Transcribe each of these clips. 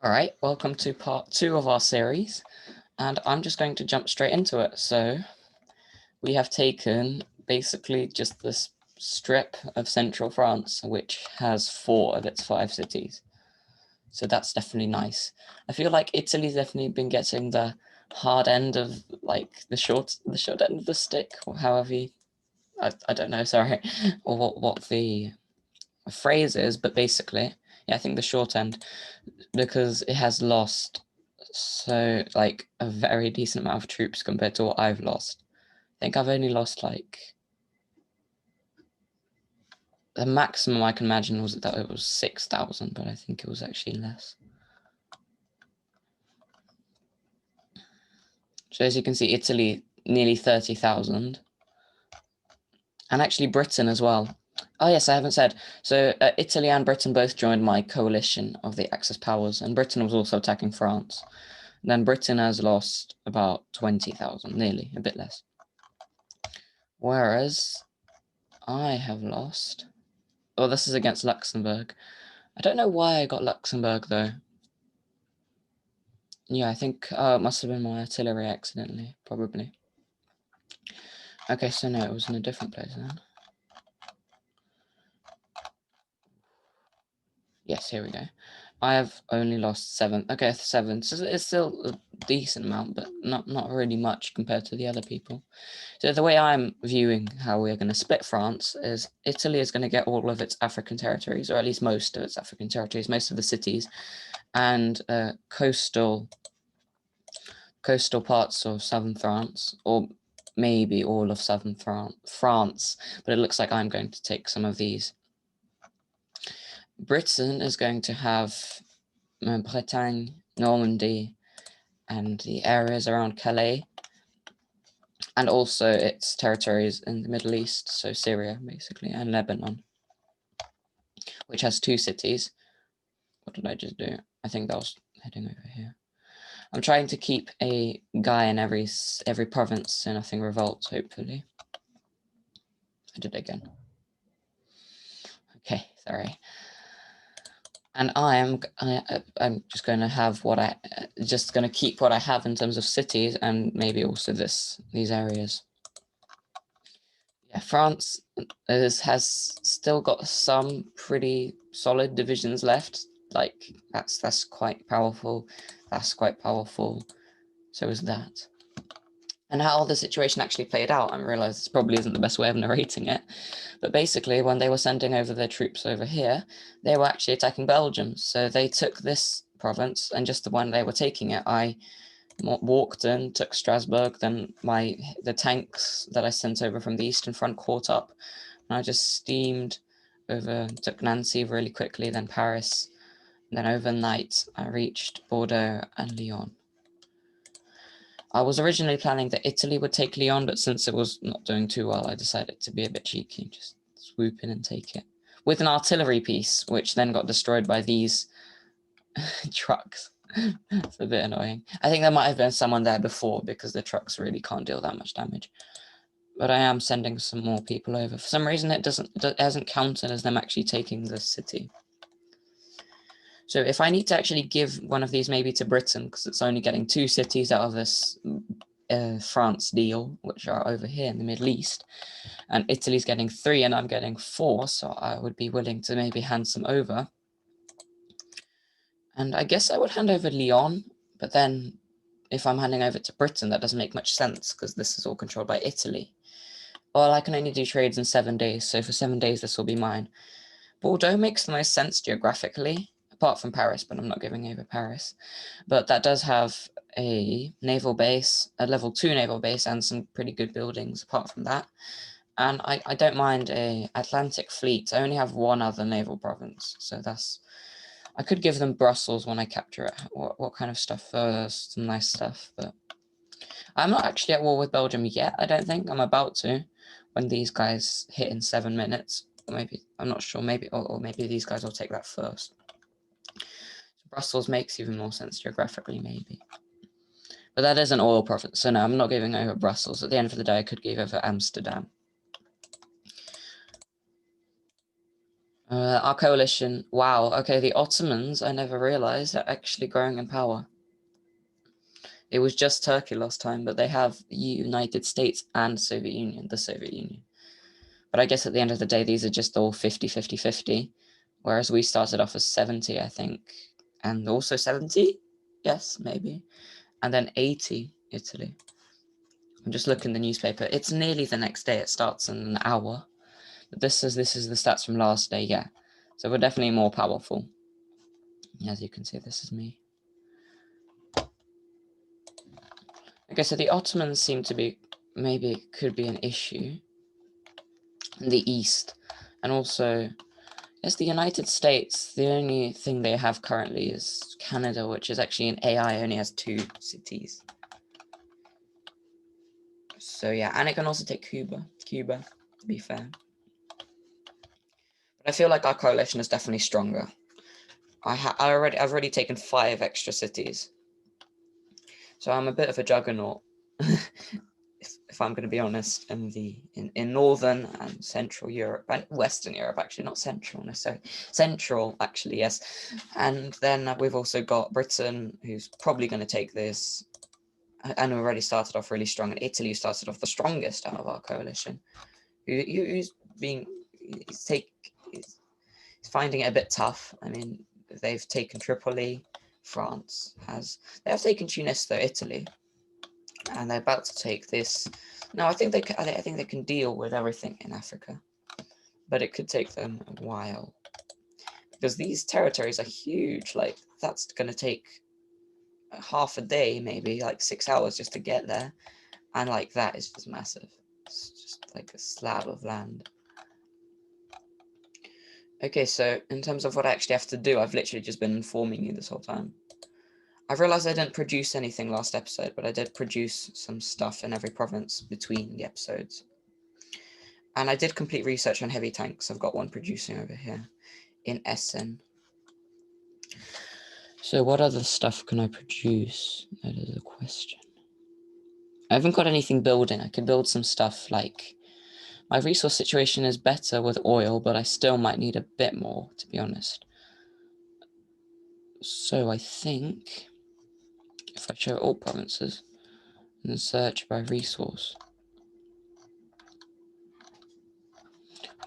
All right, welcome to part 2 of our series, and I'm just going to jump straight into it. So we have taken basically just this strip of central France, which has 4 of its 5 cities. So that's definitely nice. I feel like Italy's definitely been getting the hard end of like the short end of the stick, or however I don't know, sorry, or what the phrase is, but basically, yeah, I think the short end, because it has lost so like a very decent amount of troops compared to what I've lost. I think I've only lost like the maximum I can imagine was that it was 6,000, but I think it was actually less. So as you can see, Italy nearly 30,000, and actually Britain as well. Oh yes, I haven't said. So Italy and Britain both joined my coalition of the Axis powers, and Britain was also attacking France. Then Britain has lost about 20,000, nearly, a bit less. Whereas I have lost... Oh, this is against Luxembourg. I don't know why I got Luxembourg, though. Yeah, I think it must have been my artillery accidentally, probably. Okay, so no, it was in a different place then. Yes, here we go. I have only lost 7. Okay, 7. So it's still a decent amount, but not really much compared to the other people. So the way I'm viewing how we're going to split France is Italy is going to get all of its African territories, or at least most of its African territories, most of the cities, and coastal parts of southern France, or maybe all of southern France, but it looks like I'm going to take some of these. Britain is going to have Bretagne, Normandy, and the areas around Calais, and also its territories in the Middle East, so Syria, basically, and Lebanon, which has 2 cities. What did I just do? I think that was heading over here. I'm trying to keep a guy in every province so nothing revolts, hopefully. I did it again. Okay, sorry. And I'm just going to have what just going to keep what I have in terms of cities, and maybe also these areas. Yeah, France has still got some pretty solid divisions left. Like that's quite powerful. That's quite powerful. So is that. And how the situation actually played out, I realize this probably isn't the best way of narrating it, but basically when they were sending over their troops over here, they were actually attacking Belgium. So they took this province, and just the one they were taking it, I walked in, took Strasbourg, then the tanks that I sent over from the Eastern Front caught up, and I just steamed over, took Nancy really quickly, then Paris, and then overnight I reached Bordeaux and Lyon. I was originally planning that Italy would take Lyon, but since it was not doing too well, I decided to be a bit cheeky and just swoop in and take it. With an artillery piece, which then got destroyed by these trucks. It's a bit annoying. I think there might have been someone there before, because the trucks really can't deal that much damage. But I am sending some more people over. For some reason, it hasn't counted as them actually taking the city. So if I need to actually give one of these maybe to Britain, because it's only getting 2 cities out of this France deal, which are over here in the Middle East, and Italy's getting 3 and I'm getting 4, so I would be willing to maybe hand some over. And I guess I would hand over Lyon, but then if I'm handing over to Britain, that doesn't make much sense, because this is all controlled by Italy. Well, I can only do trades in 7 days, so for 7 days this will be mine. Bordeaux makes the most sense geographically, apart from Paris, but I'm not giving over Paris. But that does have a naval base, a level 2 naval base, and some pretty good buildings apart from that. And I don't mind a Atlantic fleet. I only have 1 other naval province, so that's... I could give them Brussels when I capture it. What kind of stuff? Some nice stuff, but I'm not actually at war with Belgium yet, I don't think. I'm about to, when these guys hit in 7 minutes. Or maybe, I'm not sure, maybe, or maybe these guys will take that first. Brussels makes even more sense geographically, maybe. But that is an oil province, so no, I'm not giving over Brussels. At the end of the day, I could give over Amsterdam. Our coalition. Wow. Okay, the Ottomans, I never realized, are actually growing in power. It was just Turkey last time, but they have United States and Soviet Union, the Soviet Union. But I guess at the end of the day, these are just all 50, 50, 50. Whereas we started off as 70, I think. And also 70? Yes, maybe. And then 80, Italy. I'm just looking the newspaper. It's nearly the next day. It starts in an hour. But this is the stats from last day, yeah. So we're definitely more powerful. As you can see, this is me. Okay, so the Ottomans seem to be, maybe could be an issue in the east. And also, yes, the United States, the only thing they have currently is Canada, which is actually an AI, only has 2 cities. So yeah, and it can also take Cuba, to be fair. But I feel like our coalition is definitely stronger. I've already taken 5 extra cities. So I'm a bit of a juggernaut, if I'm going to be honest, in Northern and Central Europe, and Western Europe, actually, not Central necessarily. Central, actually, yes. And then we've also got Britain, who's probably going to take this, and already started off really strong. And Italy started off the strongest out of our coalition, who's finding it a bit tough. I mean, they've taken Tripoli. France they have taken Tunis, though, Italy, and they're about to take this. No, I think they can deal with everything in Africa, but it could take them a while because these territories are huge. Like, that's going to take half a day, maybe like 6 hours just to get there, and like that is just massive. It's just like a slab of land. Okay, so in terms of what I actually have to do, I've literally just been informing you this whole time. I've realized I didn't produce anything last episode, but I did produce some stuff in every province between the episodes. And I did complete research on heavy tanks. I've got one producing over here in Essen. So what other stuff can I produce? That is a question. I haven't got anything building. I could build some stuff like... My resource situation is better with oil, but I still might need a bit more, to be honest. So I think if I show all provinces and search by resource,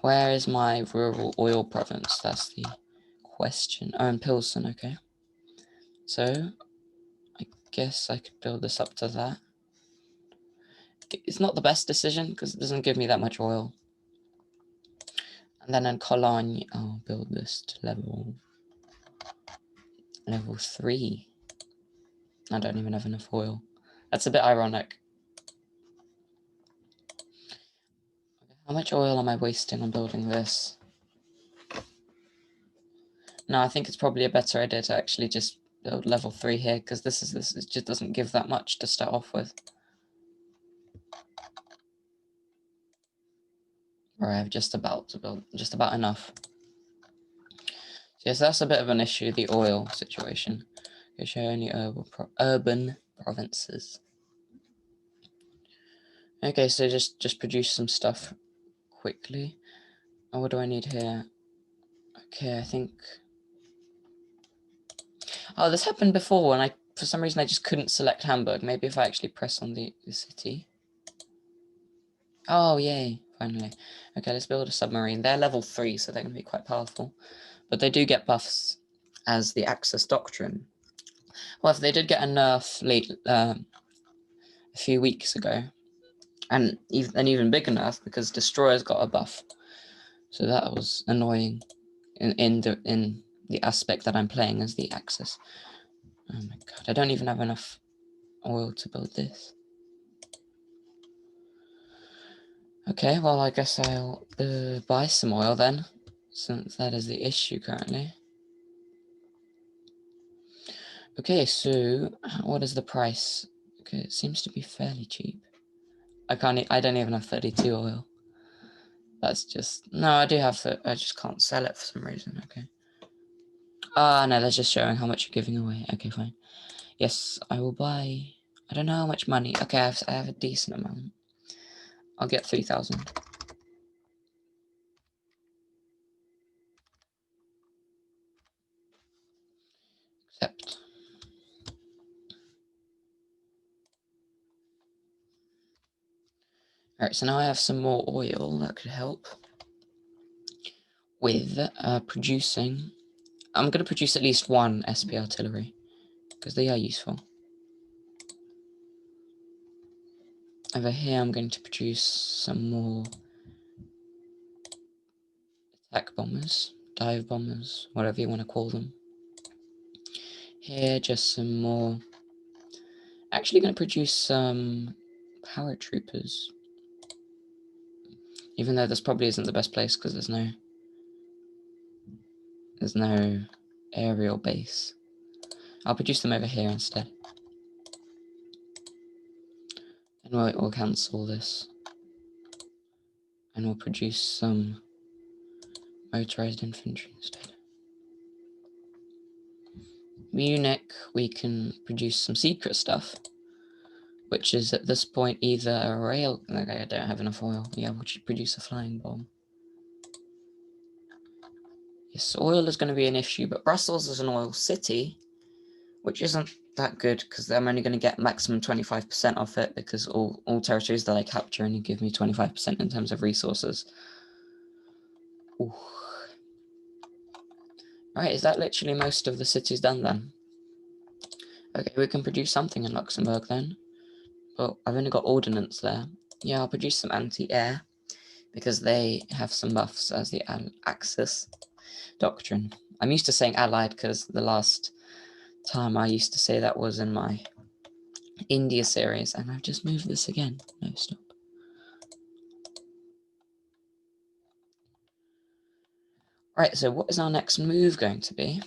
where is my rural oil province? That's the question. Oh, in Pilsen, okay. So I guess I could build this up to that. It's not the best decision because it doesn't give me that much oil. And then in Cologne, I'll build this to level 3. I don't even have enough oil. That's a bit ironic. How much oil am I wasting on building this? No, I think it's probably a better idea to actually just build level 3 here because this just doesn't give that much to start off with. Or I have just about enough. Yes, that's a bit of an issue, the oil situation. Okay, show only urban provinces. Okay, so just produce some stuff quickly. Oh, what do I need here? Okay, I think... Oh, this happened before when for some reason I just couldn't select Hamburg. Maybe if I actually press on the city. Oh, yay, finally. Okay, let's build a submarine. They're level 3, so they're going to be quite powerful. But they do get buffs as the Axis Doctrine. Well, if they did get a nerf a few weeks ago, and an even bigger nerf because Destroyer's got a buff. So that was annoying in the aspect that I'm playing as the Axis. Oh my god, I don't even have enough oil to build this. Okay, well, I guess I'll buy some oil then, since that is the issue currently. Okay, so what is the price? Okay, it seems to be fairly cheap. I don't even have 32 oil. That's just... No, I do have... I just can't sell it for some reason, okay. No, that's just showing how much you're giving away. Okay, fine. Yes, I will buy... I don't know how much money. Okay, I have a decent amount. I'll get 3,000. Alright, so now I have some more oil that could help with producing. I'm going to produce at least one SP artillery, because they are useful. Over here I'm going to produce some more attack bombers, dive bombers, whatever you want to call them. Here, just some more. Actually going to produce some paratroopers. Even though this probably isn't the best place because there's no aerial base. I'll produce them over here instead. And we'll cancel this. And we'll produce some motorized infantry instead. Munich, we can produce some secret stuff, which is at this point either a rail. Okay, I don't have enough oil. Yeah, we'll produce a flying bomb. Yes, oil is going to be an issue, but Brussels is an oil city, which isn't that good because I'm only going to get maximum 25% off it because all territories that I capture only give me 25% in terms of resources. Ooh. Right, is that literally most of the cities done then? Okay, we can produce something in Luxembourg then. But I've only got ordnance there. Yeah, I'll produce some anti-air because they have some buffs as the Axis doctrine. I'm used to saying allied because the last time I used to say that was in my India series, and I've just moved this again. No, stop. Right, so what is our next move going to be?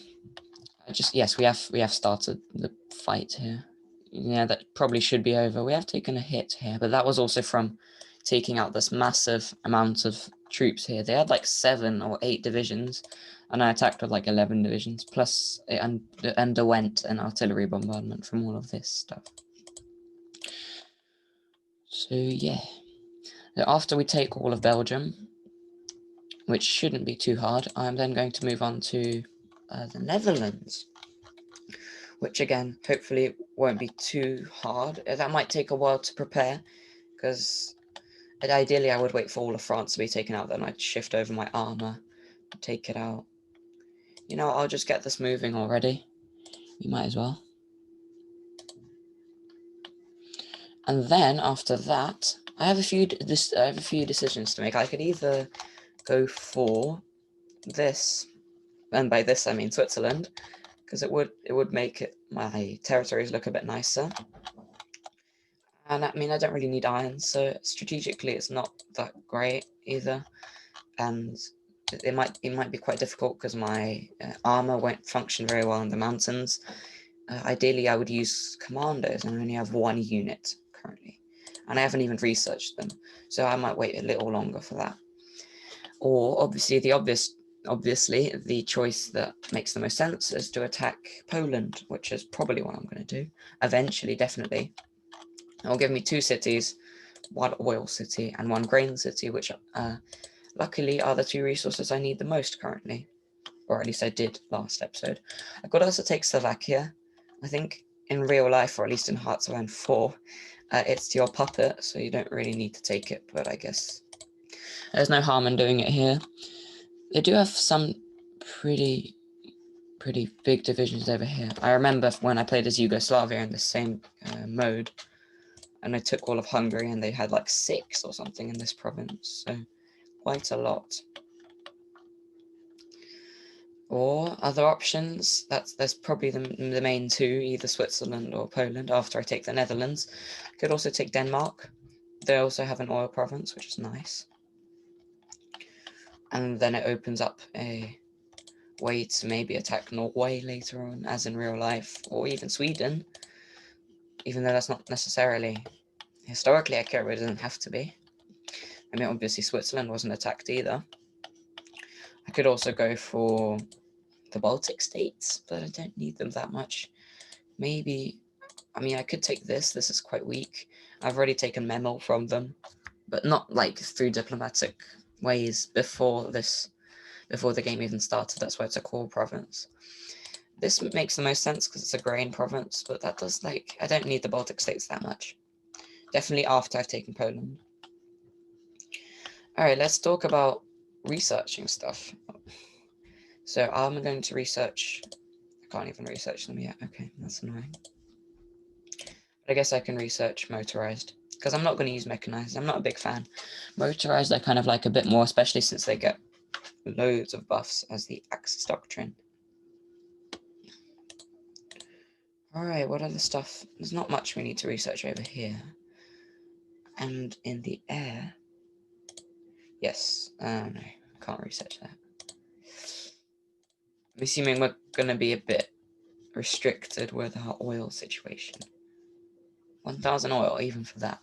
Yes, we have started the fight here. Yeah, that probably should be over. We have taken a hit here, but that was also from taking out this massive amount of troops here. They had like 7 or 8 divisions, and I attacked with like 11 divisions, plus it underwent an artillery bombardment from all of this stuff. So yeah, after we take all of Belgium, which shouldn't be too hard, I'm then going to move on to the Netherlands, which again, hopefully won't be too hard. That might take a while to prepare, because ideally I would wait for all of France to be taken out, then I'd shift over my armor, take it out. You know, I'll just get this moving already. You might as well. And then after that, I have a few decisions to make. I could either go for this, and by this I mean Switzerland, because it would make my territories look a bit nicer. And I mean, I don't really need iron, so strategically it's not that great either. And it might be quite difficult because my armor won't function very well in the mountains. Ideally, I would use commandos, and I only have 1 unit currently, and I haven't even researched them, so I might wait a little longer for that. Or obviously the choice that makes the most sense is to attack Poland, which is probably what I'm going to do eventually, definitely. It will give me 2 cities, 1 oil city and 1 grain city, which luckily are the 2 resources I need the most currently, or at least I did last episode. I could also take Slovakia. I think in real life, or at least in Hearts of Iron 4, it's your puppet, so you don't really need to take it, but I guess there's no harm in doing it here. They do have some pretty big divisions over here. I remember when I played as Yugoslavia in the same mode, and I took all of Hungary, and they had like 6 or something in this province, so quite a lot. Or other options, there's probably the main 2, either Switzerland or Poland, after I take the Netherlands. I could also take Denmark. They also have an oil province, which is nice. And then it opens up a way to maybe attack Norway later on, as in real life, or even Sweden, even though that's not necessarily historically accurate, but it doesn't have to be. I mean, obviously Switzerland wasn't attacked either. I could also go for the Baltic states, but I don't need them that much. Maybe, I mean, I could take this. This is quite weak. I've already taken Memel from them, but not like through diplomatic ways before the game even started. That's why it's a core province. This makes the most sense because it's a grain province, but I don't need the Baltic states that much. Definitely after I've taken Poland. All right, let's talk about researching stuff. So I'm going to research. I can't even research them yet. Okay, that's annoying. But I guess I can research motorized because I'm not going to use mechanized. I'm not a big fan. Motorized I kind of like a bit more, especially since they get loads of buffs as the Axis Doctrine. All right, what other stuff? There's not much we need to research over here. And in the air, yes, no, can't research that. I'm assuming we're going to be a bit restricted with our oil situation. 1,000 oil, even for that.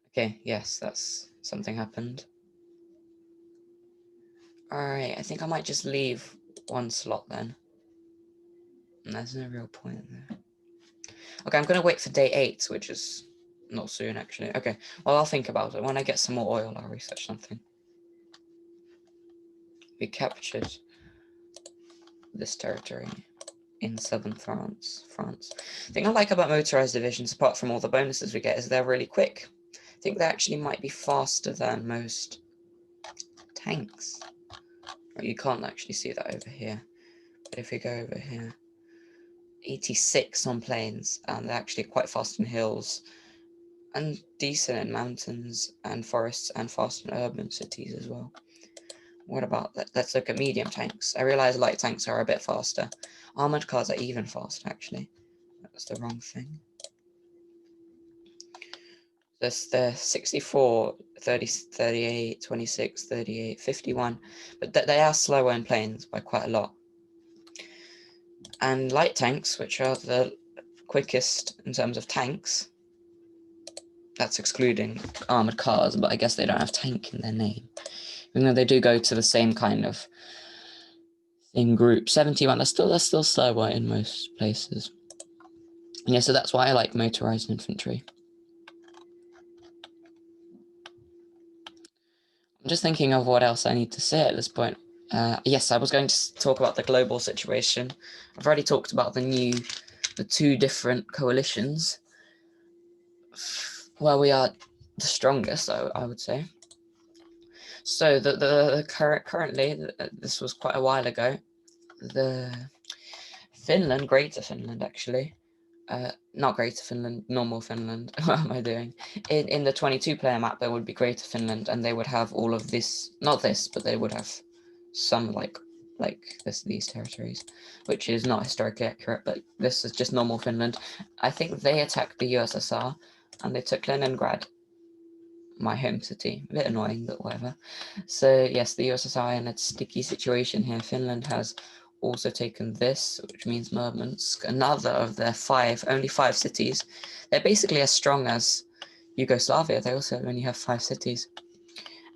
Okay, yes, that's something happened. Alright, I think I might just leave one slot then. There's no real point there. Okay, I'm going to wait for day 8, which is not soon, actually. Okay, well, I'll think about it. When I get some more oil, I'll research something. We captured this territory in southern France. The thing I like about motorized divisions, apart from all the bonuses we get, is they're really quick. I think they actually might be faster than most tanks. You can't actually see that over here. But if we go over here, 86 on plains, and they're actually quite fast in hills, and decent in mountains and forests, and fast in urban cities as well. What about that? Let's look at medium tanks. I realize light tanks are a bit faster. Armored cars are even faster, actually. That's the wrong thing. They're 64, 30, 38, 26, 38, 51, but they are slower in planes by quite a lot. And light tanks, which are the quickest in terms of tanks, that's excluding armored cars, but I guess they don't have tank in their name. Even though they do go to the same kind of thing group. 71, they're still slower in most places. And yeah, so that's why I like motorized infantry. I'm just thinking of what else I need to say at this point. Yes, I was going to talk about the global situation. I've already talked about the two different coalitions. Well, we are the strongest, I would say. So currently, this was quite a while ago, the Greater Finland actually, not Greater Finland, normal Finland, what am I doing? In the 22-player map, there would be Greater Finland, and they would have all of this, not this, but they would have some like these territories, which is not historically accurate, but this is just normal Finland. I think they attacked the USSR, and they took Leningrad, my home city. A bit annoying, but whatever. So yes, the USSR in a sticky situation here. Finland has also taken this, which means Murmansk, another of their only five cities. They're basically as strong as Yugoslavia. They also only have 5 cities.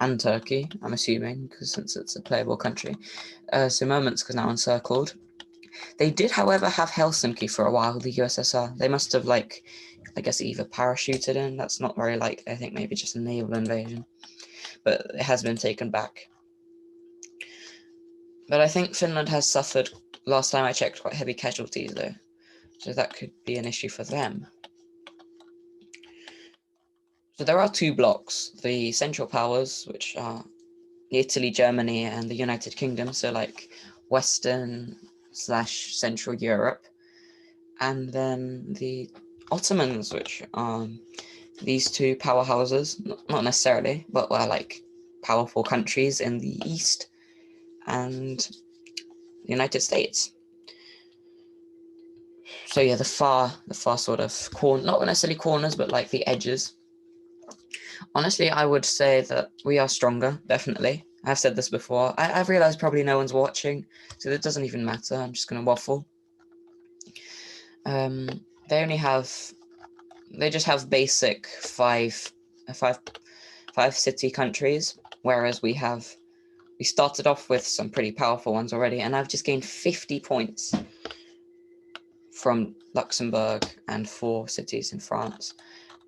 And Turkey, I'm assuming, because since it's a playable country. So Murmansk is now encircled. They did, however, have Helsinki for a while, the USSR. They must have, I guess, either parachuted in. That's not very likely. I think maybe just a naval invasion. But it has been taken back. But I think Finland has suffered, last time I checked, quite heavy casualties, though. So that could be an issue for them. So there are 2 blocks. The Central Powers, which are Italy, Germany, and the United Kingdom. So, Western/Central Europe. And then the Ottomans, which are these 2 powerhouses, not necessarily, but were powerful countries in the East, and the United States. So yeah, the far sort of not necessarily corners, but the edges. Honestly, I would say that we are stronger, definitely. I've said this before. I've realized probably no one's watching, so it doesn't even matter. I'm just going to waffle. They just have basic five city countries, whereas we started off with some pretty powerful ones already, and I've just gained 50 points from Luxembourg and 4 cities in France.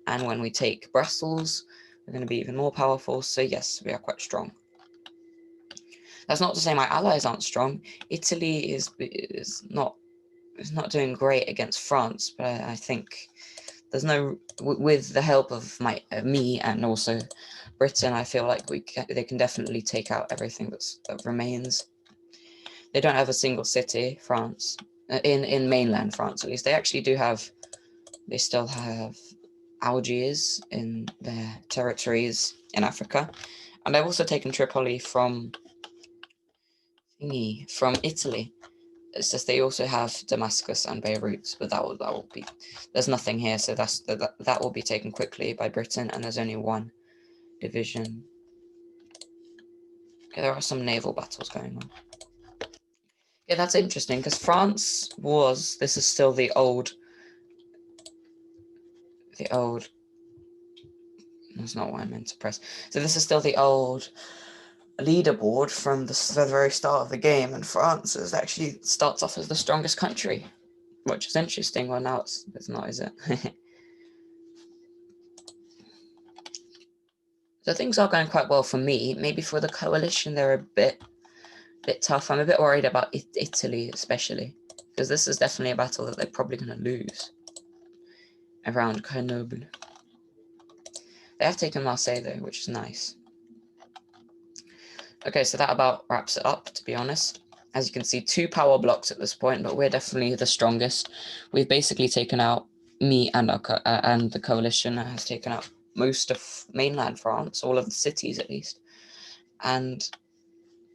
And when we take Brussels, we're going to be even more powerful. So yes, we are quite strong. That's not to say my allies aren't strong. Italy is not doing great against France, but I think there's no, with the help of me and also Britain, I feel like they can definitely take out everything that remains. They don't have a single city, France, in mainland France at least. They actually do have, they still have Algiers in their territories in Africa, and they've also taken Tripoli from Italy. It's just they also have Damascus and Beirut, but that will be, there's nothing here, so that will be taken quickly by Britain, and there's only one division. Okay, there are some naval battles going on. Yeah, that's interesting because France was, this is still the old, that's not what I meant to press. So this is still the old leaderboard from the very start of the game, and France is actually starts off as the strongest country, which is interesting. Well, now it's not, is it? So things are going quite well for me. Maybe for the coalition, they're a bit tough. I'm a bit worried about Italy, especially, because this is definitely a battle that they're probably going to lose around Grenoble. They have taken Marseille, though, which is nice. Okay, so that about wraps it up, to be honest. As you can see, 2 power blocks at this point, but we're definitely the strongest. We've basically taken out, me and the coalition has taken out most of mainland France, all of the cities at least. And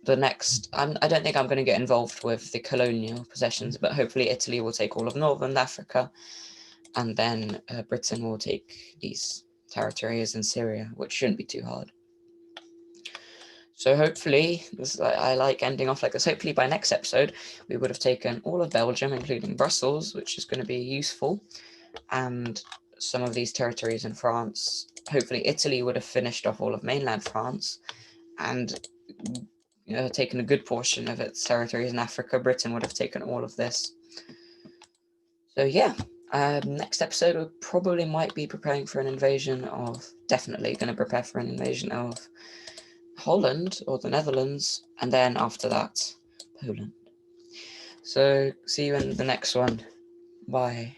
the next, I don't think I'm going to get involved with the colonial possessions, but hopefully Italy will take all of Northern Africa, and then Britain will take these territories in Syria, which shouldn't be too hard. So hopefully, I like ending off like this. Hopefully by next episode, we would have taken all of Belgium, including Brussels, which is going to be useful, and some of these territories in France. Hopefully Italy would have finished off all of mainland France, and taken a good portion of its territories in Africa. Britain would have taken all of this. So yeah, next episode we probably might be preparing for an invasion of, definitely going to prepare for an invasion of Holland or the Netherlands, and then after that, Poland. So see you in the next one. Bye.